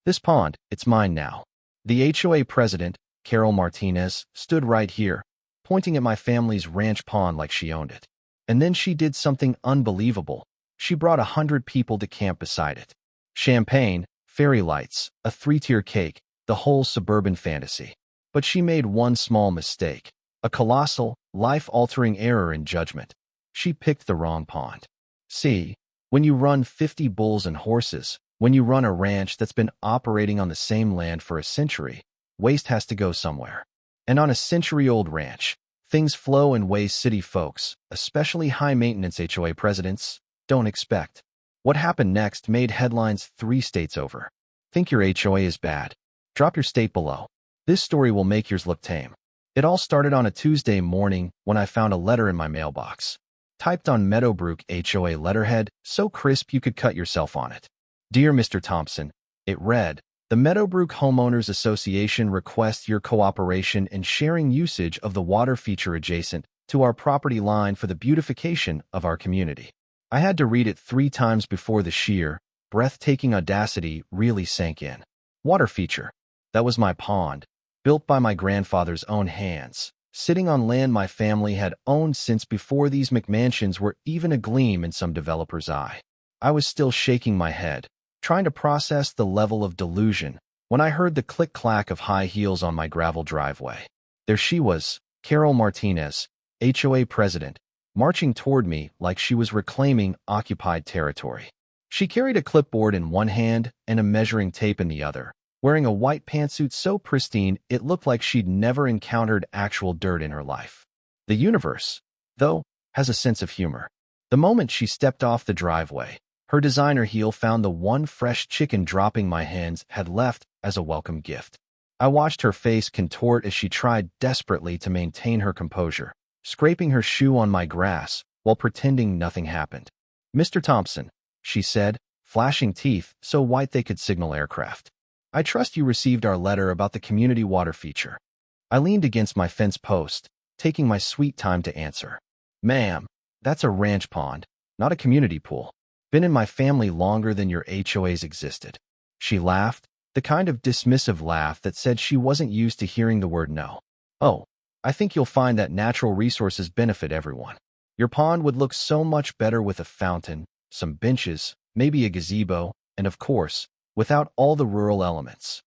This pond, it's mine now. The HOA president, Carol Martinez, stood right here, pointing at my family's ranch pond like she owned it. And then she did something unbelievable. She brought 100 people to camp beside it. Champagne, fairy lights, a 3-tier cake, the whole suburban fantasy. But she made one small mistake, a colossal, life-altering error in judgment. She picked the wrong pond. See, when you run 50 bulls and horses, when you run a ranch that's been operating on the same land for a century, waste has to go somewhere. And on a century-old ranch, things flow in ways city folks, especially high-maintenance HOA presidents, don't expect. What happened next made headlines 3 states over. Think your HOA is bad? Drop your state below. This story will make yours look tame. It all started on a Tuesday morning when I found a letter in my mailbox. Typed on Meadowbrook HOA letterhead, so crisp you could cut yourself on it. Dear Mr. Thompson, it read, the Meadowbrook Homeowners Association requests your cooperation in sharing usage of the water feature adjacent to our property line for the beautification of our community. I had to read it 3 times before the sheer, breathtaking audacity really sank in. Water feature. That was my pond, built by my grandfather's own hands, sitting on land my family had owned since before these McMansions were even a gleam in some developer's eye. I was still shaking my head, trying to process the level of delusion, when I heard the click-clack of high heels on my gravel driveway. There she was, Carol Martinez, HOA president, marching toward me like she was reclaiming occupied territory. She carried a clipboard in one hand and a measuring tape in the other, wearing a white pantsuit so pristine it looked like she'd never encountered actual dirt in her life. The universe, though, has a sense of humor. The moment she stepped off the driveway, her designer heel found the one fresh chicken dropping my hands had left as a welcome gift. I watched her face contort as she tried desperately to maintain her composure, scraping her shoe on my grass while pretending nothing happened. Mr. Thompson, she said, flashing teeth so white they could signal aircraft. I trust you received our letter about the community water feature. I leaned against my fence post, taking my sweet time to answer. Ma'am, that's a ranch pond, not a community pool. Been in my family longer than your HOAs existed. She laughed, the kind of dismissive laugh that said she wasn't used to hearing the word no. Oh, I think you'll find that natural resources benefit everyone. Your pond would look so much better with a fountain, some benches, maybe a gazebo, and of course, without all the rural elements.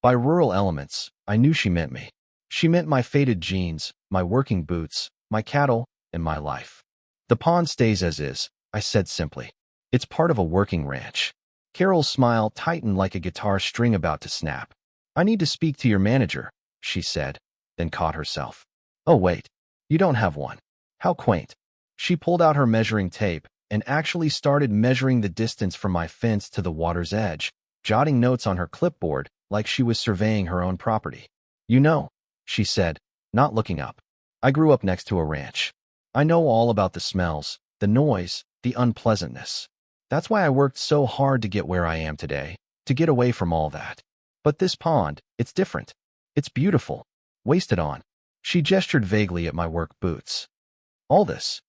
By rural elements, I knew she meant me. She meant my faded jeans, my working boots, my cattle, and my life. The pond stays as is, I said simply. It's part of a working ranch. Carol's smile tightened like a guitar string about to snap. I need to speak to your manager, she said, then caught herself. Oh wait, you don't have one. How quaint. She pulled out her measuring tape and actually started measuring the distance from my fence to the water's edge, jotting notes on her clipboard like she was surveying her own property. You know, she said, not looking up. I grew up next to a ranch. I know all about the smells, the noise, the unpleasantness. That's why I worked so hard to get where I am today, to get away from all that. But this pond, it's different. It's beautiful. Wasted on. She gestured vaguely at my work boots. All this.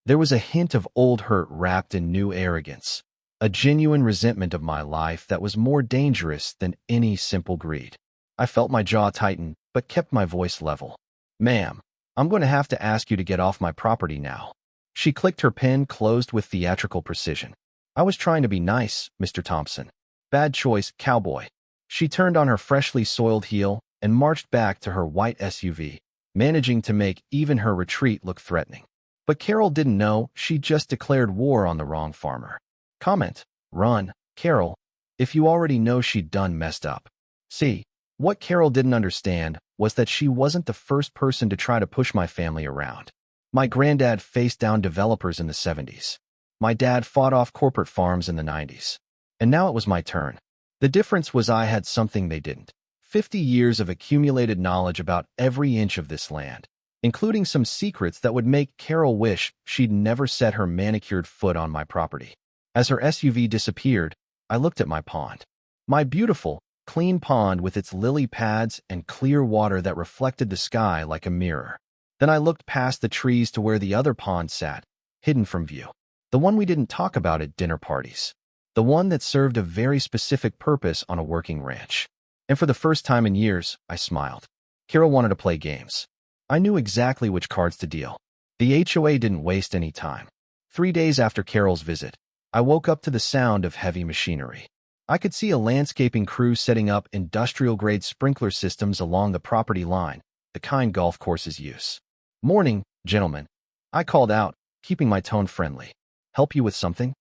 There was a hint of old hurt wrapped in new arrogance, a genuine resentment of my life that was more dangerous than any simple greed. I felt my jaw tighten, but kept my voice level. Ma'am, I'm going to have to ask you to get off my property now. She clicked her pen closed with theatrical precision. I was trying to be nice, Mr. Thompson. Bad choice, cowboy. She turned on her freshly soiled heel and marched back to her white SUV, managing to make even her retreat look threatening. But Carol didn't know she just declared war on the wrong farmer. Comment, run, Carol, if you already know she'd done messed up. See, what Carol didn't understand was that she wasn't the first person to try to push my family around. My granddad faced down developers in the 70s. My dad fought off corporate farms in the 90s. And now it was my turn. The difference was I had something they didn't. 50 years of accumulated knowledge about every inch of this land, including some secrets that would make Carol wish she'd never set her manicured foot on my property. As her SUV disappeared, I looked at my pond. My beautiful, clean pond with its lily pads and clear water that reflected the sky like a mirror. Then I looked past the trees to where the other pond sat, hidden from view. The one we didn't talk about at dinner parties. the one that served a very specific purpose on a working ranch. And for the first time in years, I smiled. Carol wanted to play games. I knew exactly which cards to deal. The HOA didn't waste any time. 3 days after Carol's visit, I woke up to the sound of heavy machinery. I could see a landscaping crew setting up industrial-grade sprinkler systems along the property line, the kind golf courses use. "Morning, gentlemen," I called out, keeping my tone friendly. "Help you with something?"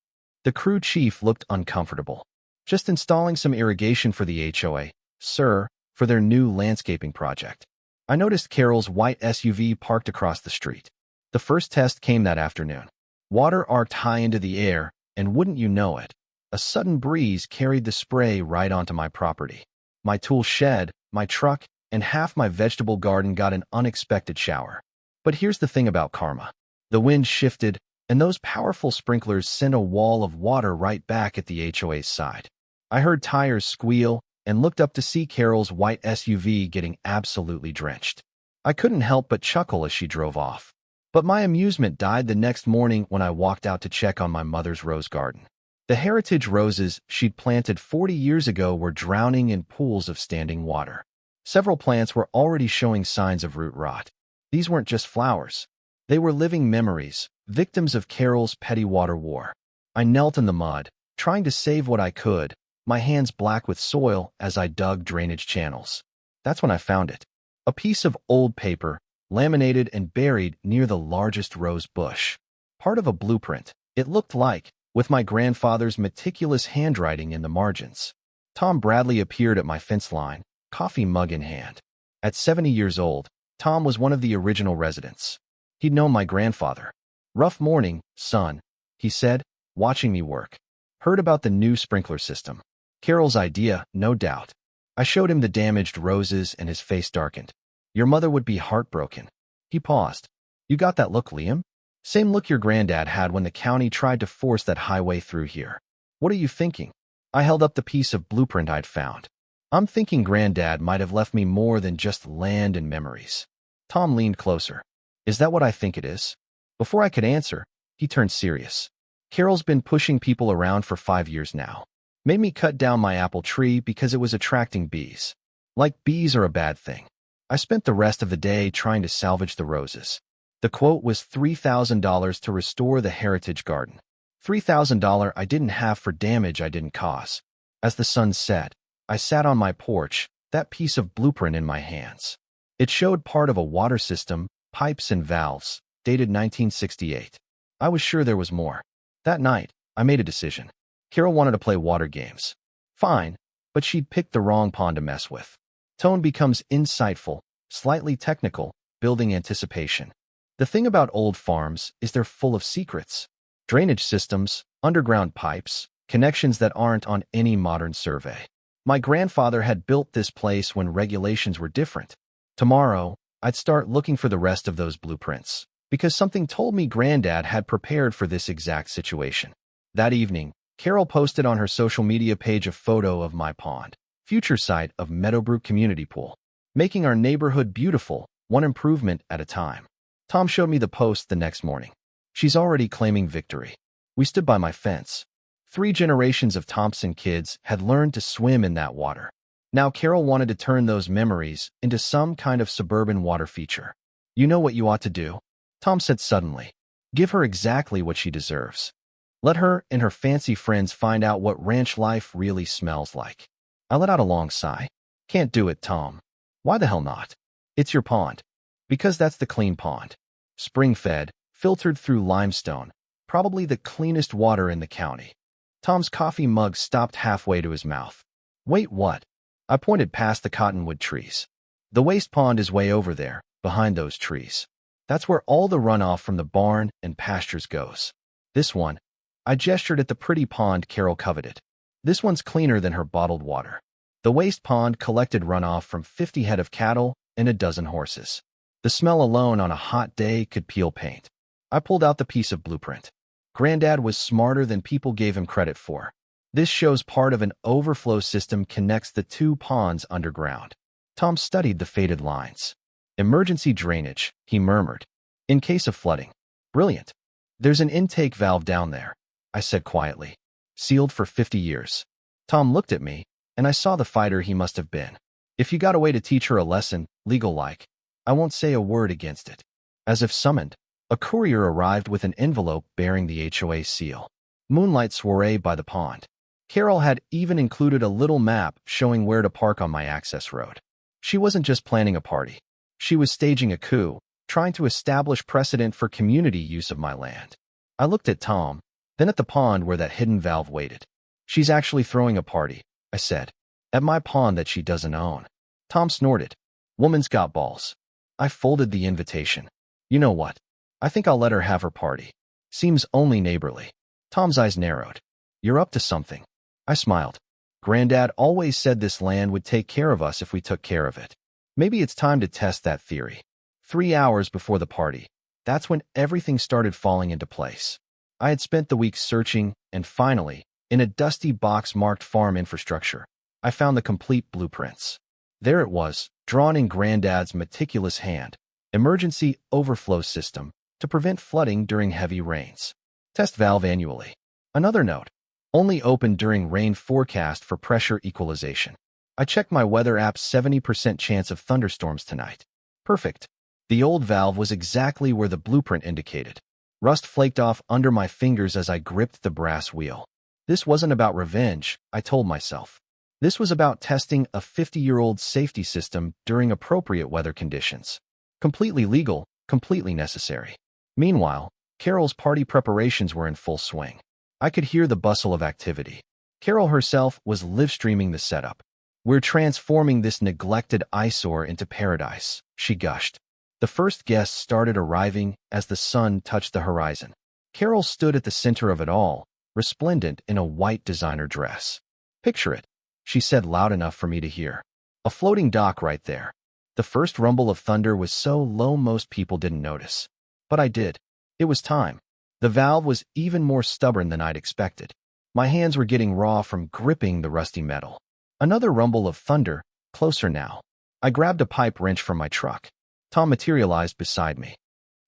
The crew chief looked uncomfortable. "Just installing some irrigation for the HOA, sir, for their new landscaping project." I noticed Carol's white SUV parked across the street. The first test came that afternoon. Water arced high into the air, and wouldn't you know it, a sudden breeze carried the spray right onto my property. My tool shed, my truck, and half my vegetable garden got an unexpected shower. But here's the thing about karma. The wind shifted, and those powerful sprinklers sent a wall of water right back at the HOA's side. I heard tires squeal and looked up to see Carol's white SUV getting absolutely drenched. I couldn't help but chuckle as she drove off. But my amusement died the next morning when I walked out to check on my mother's rose garden. The heritage roses she'd planted 40 years ago were drowning in pools of standing water. Several plants were already showing signs of root rot. These weren't just flowers. They were living memories, victims of Carol's petty water war. I knelt in the mud, trying to save what I could, my hands black with soil as I dug drainage channels. That's when I found it. A piece of old paper, laminated and buried near the largest rose bush. Part of a blueprint, it looked like, with my grandfather's meticulous handwriting in the margins. Tom Bradley appeared at my fence line, coffee mug in hand. At 70 years old, Tom was one of the original residents. He'd known my grandfather. "Rough morning, son," he said, watching me work. "Heard about the new sprinkler system. Carol's idea, no doubt." I showed him the damaged roses and his face darkened. "Your mother would be heartbroken." He paused. "You got that look, Liam? Same look your granddad had when the county tried to force that highway through here. What are you thinking?" I held up the piece of blueprint I'd found. "I'm thinking Granddad might have left me more than just land and memories." Tom leaned closer. "Is that what I think it is?" Before I could answer, he turned serious. "Carol's been pushing people around for 5 years now. Made me cut down my apple tree because it was attracting bees. Like bees are a bad thing. I spent the rest of the day trying to salvage the roses. The quote was $3,000 to restore the heritage garden. $3,000 I didn't have for damage I didn't cause. As the sun set, I sat on my porch, that piece of blueprint in my hands. It showed part of a water system, pipes and valves, dated 1968. I was sure there was more. That night, I made a decision. Carol wanted to play water games. Fine, but she'd picked the wrong pond to mess with. Tone becomes insightful, slightly technical, building anticipation. The thing about old farms is they're full of secrets. Drainage systems, underground pipes, connections that aren't on any modern survey. My grandfather had built this place when regulations were different. Tomorrow, I'd start looking for the rest of those blueprints, because something told me Granddad had prepared for this exact situation. That evening, Carol posted on her social media page a photo of my pond, future site of Meadowbrook Community Pool, making our neighborhood beautiful, one improvement at a time. Tom showed me the post the next morning. "She's already claiming victory." We stood by my fence. 3 generations of Thompson kids had learned to swim in that water. Now Carol wanted to turn those memories into some kind of suburban water feature. "You know what you ought to do?" Tom said suddenly. "Give her exactly what she deserves. Let her and her fancy friends find out what ranch life really smells like." I let out a long sigh. "Can't do it, Tom." "Why the hell not?" "It's your pond." "Because that's the clean pond. Spring-fed, filtered through limestone, probably the cleanest water in the county." Tom's coffee mug stopped halfway to his mouth. "Wait, what?" I pointed past the cottonwood trees. "The waste pond is way over there, behind those trees. That's where all the runoff from the barn and pastures goes. This one," I gestured at the pretty pond Carol coveted. "This one's cleaner than her bottled water." The waste pond collected runoff from 50 head of cattle and a dozen horses. The smell alone on a hot day could peel paint. I pulled out the piece of blueprint. Granddad was smarter than people gave him credit for. This shows part of an overflow system connects the 2 ponds underground. Tom studied the faded lines. "Emergency drainage," he murmured. "In case of flooding." "Brilliant. There's an intake valve down there," I said quietly. sealed for 50 years. Tom looked at me, and I saw the fighter he must have been. If you got a way to teach her a lesson, legal-like, I won't say a word against it. As if summoned, a courier arrived with an envelope bearing the HOA seal. Moonlight soiree by the pond. Carol had even included a little map showing where to park on my access road. She wasn't just planning a party. She was staging a coup, trying to establish precedent for community use of my land. I looked at Tom, then at the pond where that hidden valve waited. She's actually throwing a party, I said, at my pond that she doesn't own. Tom snorted. Woman's got balls. I folded the invitation. You know what? I think I'll let her have her party. Seems only neighborly. Tom's eyes narrowed. You're up to something. I smiled. Granddad always said this land would take care of us if we took care of it. Maybe it's time to test that theory. 3 hours before the party. That's when everything started falling into place. I had spent the week searching, and finally, in a dusty box marked farm infrastructure, I found the complete blueprints. There it was, drawn in Granddad's meticulous hand. Emergency overflow system to prevent flooding during heavy rains. Test valve annually. Another note. Only open during rain forecast for pressure equalization. I checked my weather app's 70% chance of thunderstorms tonight. Perfect. The old valve was exactly where the blueprint indicated. Rust flaked off under my fingers as I gripped the brass wheel. This wasn't about revenge, I told myself. This was about testing a 50-year-old safety system during appropriate weather conditions. Completely legal, completely necessary. Meanwhile, Carol's party preparations were in full swing. I could hear the bustle of activity. Carol herself was live-streaming the setup. We're transforming this neglected eyesore into paradise, she gushed. The first guests started arriving as the sun touched the horizon. Carol stood at the center of it all, resplendent in a white designer dress. Picture it, she said loud enough for me to hear. A floating dock right there. The first rumble of thunder was so low most people didn't notice. But I did. It was time. The valve was even more stubborn than I'd expected. My hands were getting raw from gripping the rusty metal. Another rumble of thunder, closer now. I grabbed a pipe wrench from my truck. Tom materialized beside me.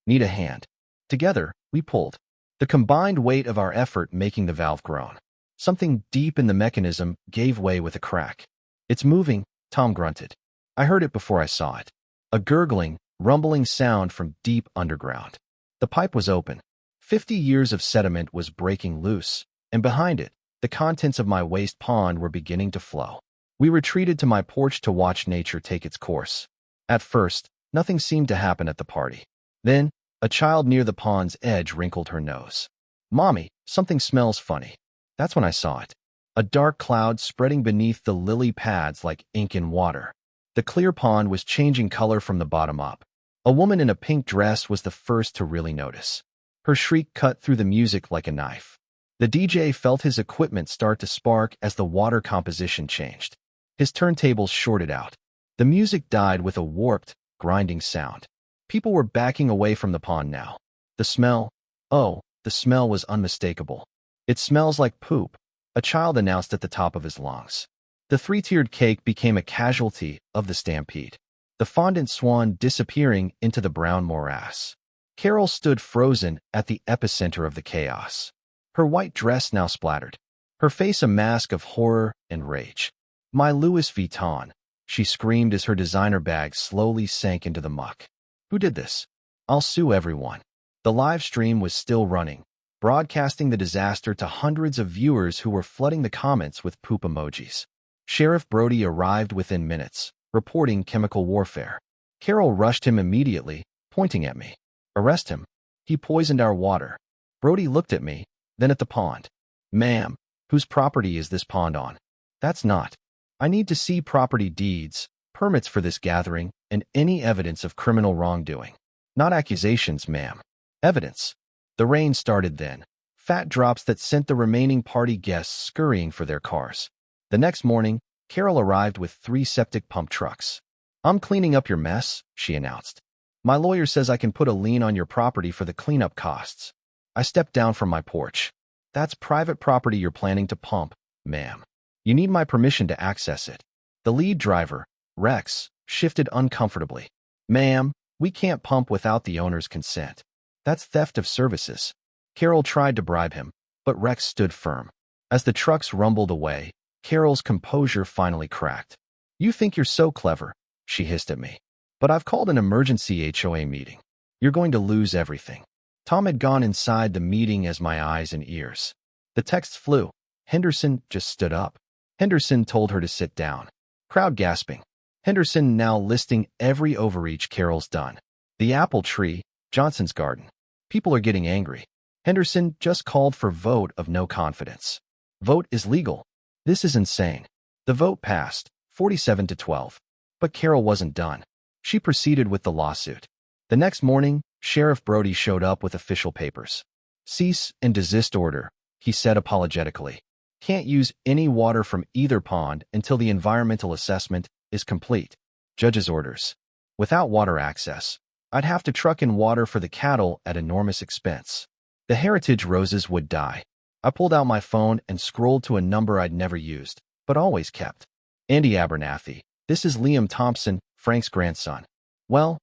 Need a hand. Together, we pulled. The combined weight of our effort making the valve groan. Something deep in the mechanism gave way with a crack. It's moving, Tom grunted. I heard it before I saw it. A gurgling, rumbling sound from deep underground. The pipe was open. 50 years of sediment was breaking loose, and behind it, the contents of my waste pond were beginning to flow. We retreated to my porch to watch nature take its course. At first, nothing seemed to happen at the party. Then, a child near the pond's edge wrinkled her nose. Mommy, something smells funny. That's when I saw it. A dark cloud spreading beneath the lily pads like ink in water. The clear pond was changing color from the bottom up. A woman in a pink dress was the first to really notice. Her shriek cut through the music like a knife. The DJ felt his equipment start to spark as the water composition changed. His turntables shorted out. The music died with a warped, grinding sound. People were backing away from the pond now. The smell was unmistakable. It smells like poop, a child announced at the top of his lungs. The three-tiered cake became a casualty of the stampede. The fondant swan disappearing into the brown morass. Carol stood frozen at the epicenter of the chaos. Her white dress now splattered. Her face a mask of horror and rage. My Louis Vuitton, she screamed as her designer bag slowly sank into the muck. Who did this? I'll sue everyone. The live stream was still running, broadcasting the disaster to hundreds of viewers who were flooding the comments with poop emojis. Sheriff Brody arrived within minutes, reporting chemical warfare. Carol rushed him immediately, pointing at me. Arrest him. He poisoned our water. Brody looked at me, then at the pond. Ma'am, whose property is this pond on? That's not. I need to see property deeds, permits for this gathering, and any evidence of criminal wrongdoing. Not accusations, ma'am. Evidence. The rain started then. Fat drops that sent the remaining party guests scurrying for their cars. The next morning, Carol arrived with 3 septic pump trucks. I'm cleaning up your mess, she announced. My lawyer says I can put a lien on your property for the cleanup costs. I stepped down from my porch. That's private property you're planning to pump, ma'am. You need my permission to access it. The lead driver, Rex, shifted uncomfortably. Ma'am, we can't pump without the owner's consent. That's theft of services. Carol tried to bribe him, but Rex stood firm. As the trucks rumbled away, Carol's composure finally cracked. "You think you're so clever," she hissed at me. "But I've called an emergency HOA meeting. You're going to lose everything." Tom had gone inside the meeting as my eyes and ears. The texts flew. Henderson just stood up. Henderson told her to sit down. Crowd gasping. Henderson now listing every overreach Carol's done. The apple tree, Johnson's garden. People are getting angry. Henderson just called for vote of no confidence. Vote is legal. This is insane. The vote passed, 47-12. But Carol wasn't done. She proceeded with the lawsuit. The next morning, Sheriff Brody showed up with official papers. "Cease and desist order," he said apologetically. "Can't use any water from either pond until the environmental assessment is complete." Judge's orders. Without water access, I'd have to truck in water for the cattle at enormous expense. The heritage roses would die. I pulled out my phone and scrolled to a number I'd never used, but always kept. "Andy Abernathy, this is Liam Thompson, Frank's grandson. Well,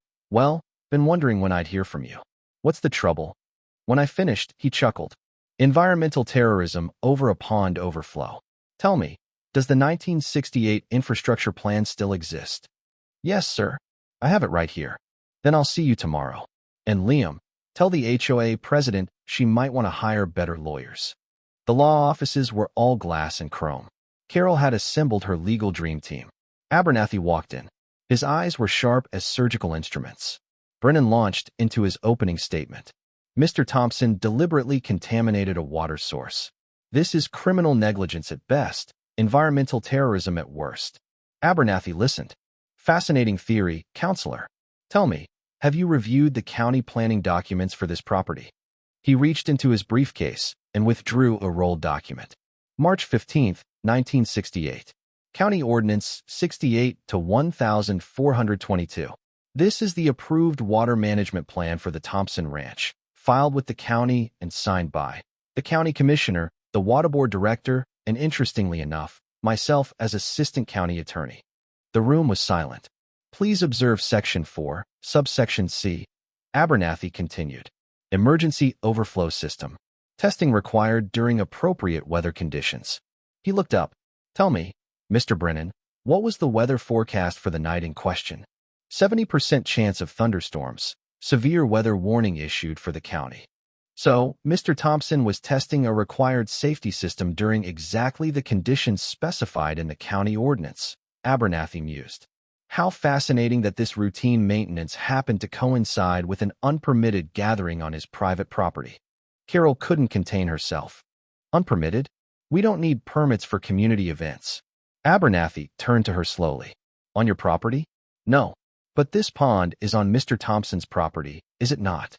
been wondering when I'd hear from you. What's the trouble?" When I finished, he chuckled. "Environmental terrorism over a pond overflow. Tell me, does the 1968 infrastructure plan still exist?" "Yes, sir. I have it right here." "Then I'll see you tomorrow. And Liam, tell the HOA president she might want to hire better lawyers." The law offices were all glass and chrome. Carol had assembled her legal dream team. Abernathy walked in. His eyes were sharp as surgical instruments. Brennan launched into his opening statement. "Mr. Thompson deliberately contaminated a water source. This is criminal negligence at best, environmental terrorism at worst." Abernathy listened. "Fascinating theory, counselor. Tell me, have you reviewed the county planning documents for this property?" He reached into his briefcase and withdrew a rolled document. March 15, 1968. County Ordinance 68-1422. This is the approved water management plan for the Thompson Ranch, filed with the county and signed by the county commissioner, the water board director, and interestingly enough, myself as assistant county attorney. The room was silent. "Please observe Section 4, subsection C." Abernathy continued. "Emergency overflow system. Testing required during appropriate weather conditions." He looked up. "Tell me, Mr. Brennan, what was the weather forecast for the night in question?" 70% chance of thunderstorms, severe weather warning issued for the county. So, Mr. Thompson was testing a required safety system during exactly the conditions specified in the county ordinance, Abernathy mused. How fascinating that this routine maintenance happened to coincide with an unpermitted gathering on his private property. Carol couldn't contain herself. "Unpermitted? We don't need permits for community events." Abernathy turned to her slowly. "On your property?" "No. But this pond is on Mr. Thompson's property, is it not?"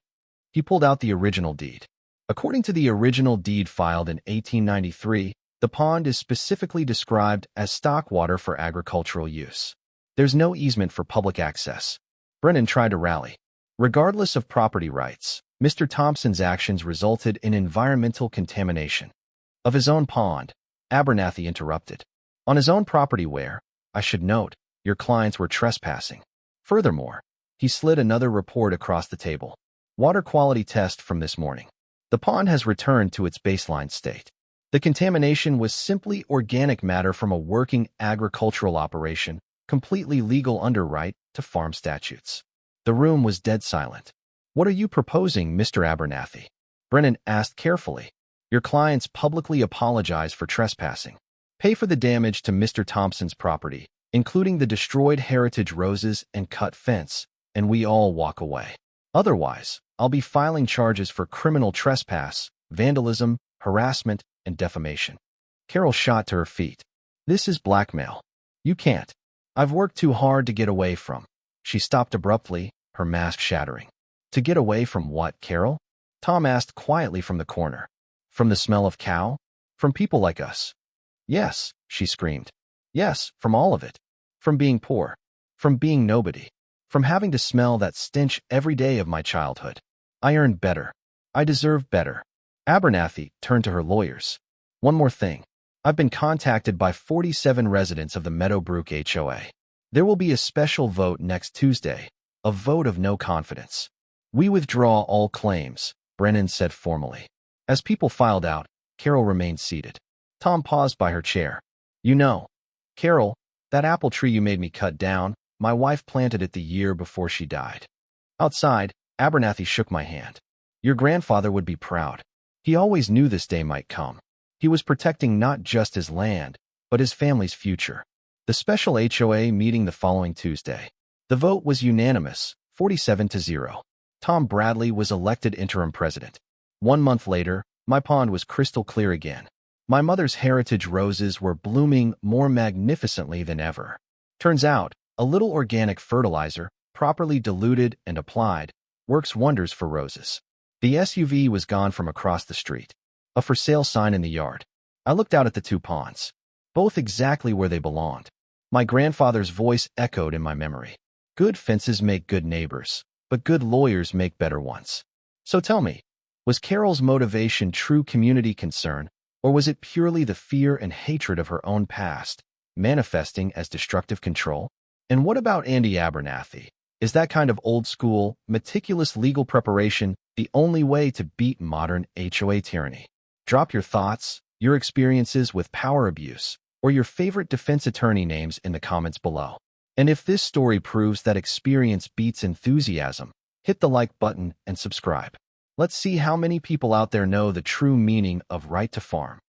He pulled out the original deed. According to the original deed filed in 1893, the pond is specifically described as stock water for agricultural use. There's no easement for public access. Brennan tried to rally. Regardless of property rights, Mr. Thompson's actions resulted in environmental contamination. Of his own pond, Abernathy interrupted. On his own property where, I should note, your clients were trespassing. Furthermore, he slid another report across the table. Water quality test from this morning. The pond has returned to its baseline state. The contamination was simply organic matter from a working agricultural operation, completely legal under right to farm statutes. The room was dead silent. "What are you proposing, Mr. Abernathy?" Brennan asked carefully. "Your clients publicly apologize for trespassing. Pay for the damage to Mr. Thompson's property, including the destroyed heritage roses and cut fence, and we all walk away. Otherwise, I'll be filing charges for criminal trespass, vandalism, harassment, and defamation." Carol shot to her feet. "This is blackmail. You can't. I've worked too hard to get away from." She stopped abruptly, her mask shattering. "To get away from what, Carol?" Tom asked quietly from the corner. "From the smell of cow? From people like us?" "Yes," she screamed. "Yes, from all of it. From being poor. From being nobody. From having to smell that stench every day of my childhood. I earned better. I deserve better." Abernathy turned to her lawyers. "One more thing. I've been contacted by 47 residents of the Meadowbrook HOA. There will be a special vote next Tuesday, a vote of no confidence. We withdraw all claims," Brennan said formally. As people filed out, Carol remained seated. Tom paused by her chair. You know, Carol, that apple tree you made me cut down, my wife planted it the year before she died. Outside, Abernathy shook my hand. Your grandfather would be proud. He always knew this day might come. He was protecting not just his land, but his family's future. The special HOA meeting the following Tuesday. The vote was unanimous, 47-0. Tom Bradley was elected interim president. 1 month later, my pond was crystal clear again. My mother's heritage roses were blooming more magnificently than ever. Turns out, a little organic fertilizer, properly diluted and applied, works wonders for roses. The SUV was gone from across the street. A for sale sign in the yard. I looked out at the 2 ponds, both exactly where they belonged. My grandfather's voice echoed in my memory. Good fences make good neighbors, but good lawyers make better ones. So tell me, was Carol's motivation true community concern, or was it purely the fear and hatred of her own past, manifesting as destructive control? And what about Andy Abernathy? Is that kind of old-school, meticulous legal preparation the only way to beat modern HOA tyranny? Drop your thoughts, your experiences with power abuse, or your favorite defense attorney names in the comments below. And if this story proves that experience beats enthusiasm, hit the like button and subscribe. Let's see how many people out there know the true meaning of right to farm.